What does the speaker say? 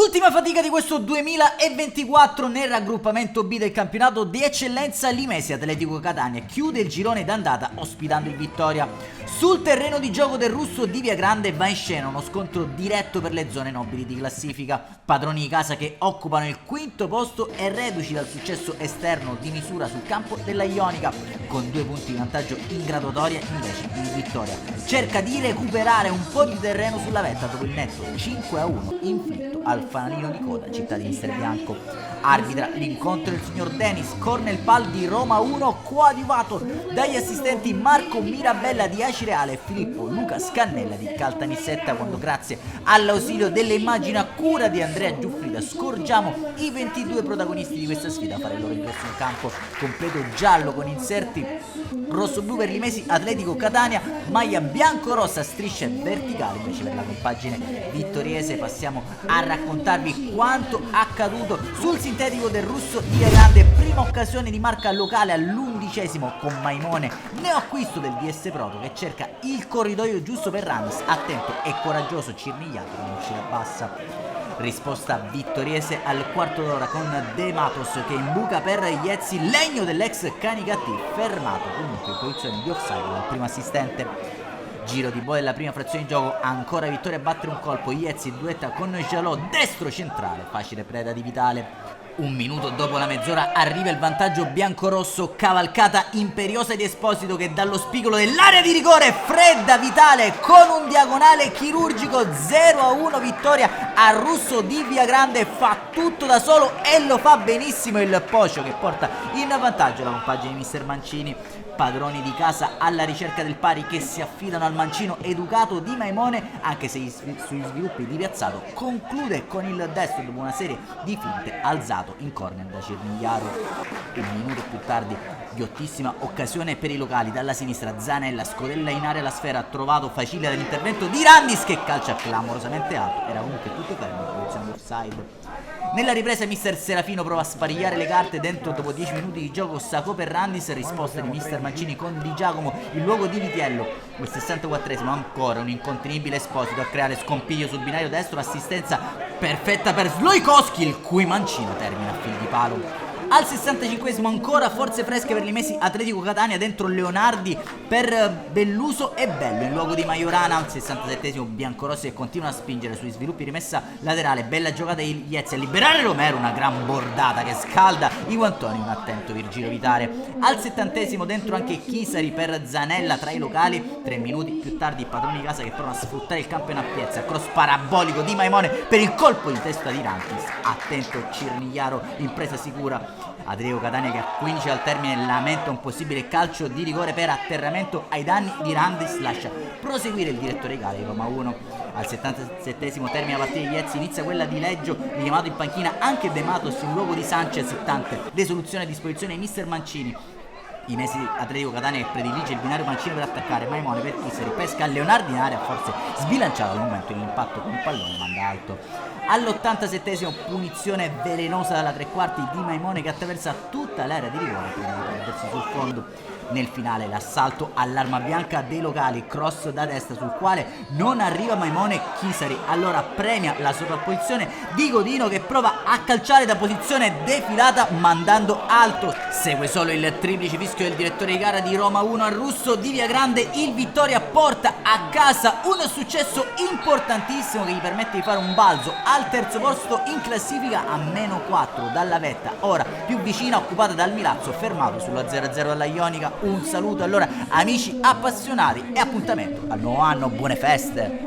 Ultima fatica di questo 2024 nel raggruppamento B del campionato di eccellenza. Limesi Atletico Catania chiude il girone d'andata ospitando il Vittoria. Sul terreno di gioco del russo di Via Grande va in scena uno scontro diretto per le zone nobili di classifica. Padroni di casa che occupano il quinto posto e reduci dal successo esterno di misura sul campo della Ionica. Con 2 punti di vantaggio in graduatoria invece il Vittoria cerca di recuperare un po' di terreno sulla vetta dopo il netto 5-1 inflitto al fanalino di coda città di Mister Bianco. Arbitra l'incontro il signor Denis, corner pal di Roma 1 coadiuvato dagli assistenti Marco Mirabella di Acireale e Filippo Luca Scannella di Caltanissetta, quando grazie all'ausilio delle immagini a cura di Andrea Giuffrida scorgiamo i 22 protagonisti di questa sfida a fare il loro ingresso in campo. Completo giallo con inserti rosso-blu per Limesi Atletico Catania, maglia bianco-rossa strisce verticali invece per la compagine vittoriese. Passiamo a raccontarvi quanto accaduto sul sintetico del russo di Via Grande. Prima occasione di marca locale all'11° con Maimone, neoacquisto del DS Proto che cerca il corridoio giusto per Rannis, attento e coraggioso Cirnigliato che non ci abbassa. Risposta vittoriese al quarto d'ora con De Matos che imbuca per Iezzi, legno dell'ex Canicatti, fermato comunque in posizione di offside dal primo assistente. Giro di boa della prima frazione di gioco, ancora Vittoria a battere un colpo, Iezzi duetta con Jalò, destro centrale, facile preda di Vitale. Un minuto dopo la mezz'ora arriva il vantaggio biancorosso, cavalcata imperiosa di Esposito che dallo spigolo dell'area di rigore fredda Vitale con un diagonale chirurgico. 0-1 vittoria al russo di Via Grande, fa tutto da solo e lo fa benissimo il Pocio che porta in vantaggio la compagine di Mister Mancini. Padroni di casa alla ricerca del pari che si affidano al mancino educato di Maimone, anche se sugli sviluppi di Piazzato conclude con il destro dopo una serie di finte alzato in corner da Cirnigliaro. Un minuto più tardi ghiottissima occasione per i locali, dalla sinistra Zanella scodella in area la sfera, trovato facile dall'intervento di Rannis che calcia clamorosamente alto, era comunque tutto fermo in posizione di offside. Nella ripresa Mister Serafino prova a sparigliare le carte dentro dopo 10 minuti di gioco, Sacco per Rannis, risposta di Mister Mancini con Di Giacomo in luogo di Vitiello. Il 64esimo ancora un incontenibile Esposito a creare scompiglio sul binario destro, assistenza perfetta per Slojkowski il cui Mancino termina a fil di palo. Al 65esimo ancora forze fresche per Limesi Atletico Catania, dentro Leonardi per Belluso e Bello in luogo di Majorana. Al 67esimo biancorossi che continua a spingere sui sviluppi, rimessa laterale, bella giocata di Iezzi a liberare Romero, una gran bordata che scalda i guantoni, un attento Virgilio Vitale. Al 70esimo dentro anche Chisari per Zanella tra i locali. 3 minuti più tardi Padroni di casa che provano a sfruttare il campo in appiezza, cross parabolico di Maimone per il colpo di testa di Rantis, attento Cirnigliaro in presa sicura. Atletico Catania che a 15 al termine lamenta un possibile calcio di rigore per atterramento ai danni di Rantis, lascia proseguire il direttore di gara di Roma 1. Al 77esimo termina la partita di Iezzi, inizia quella di Leggio, richiamato in panchina anche De Matos in luogo di Sanchez, tante le soluzioni a disposizione di Mister Mancini. I mesi Atletico Catania che predilige il binario Mancini per attaccare, Maimone per Chisari pesca Leonardi in area, forse sbilanciato al momento dell'impatto con il pallone, manda alto. All'87esimo punizione velenosa dalla tre quarti di Maimone che attraversa tutta l'area di rigore prima di perdersi sul fondo. Nel finale l'assalto all'arma bianca dei locali, cross da destra sul quale non arriva Maimone, Chisari allora premia la sovrapposizione di Godino che prova a calciare da posizione defilata mandando alto. Segue solo il triplice fischio del direttore di gara di Roma 1 al russo di Via Grande. Il Vittoria porta a casa un successo importantissimo che gli permette di fare un balzo al terzo posto in classifica a -4 dalla vetta, ora più vicina, occupata dal Milazzo, fermato sullo 0-0 dalla Ionica. Un saluto allora amici appassionati e appuntamento al nuovo anno, buone feste!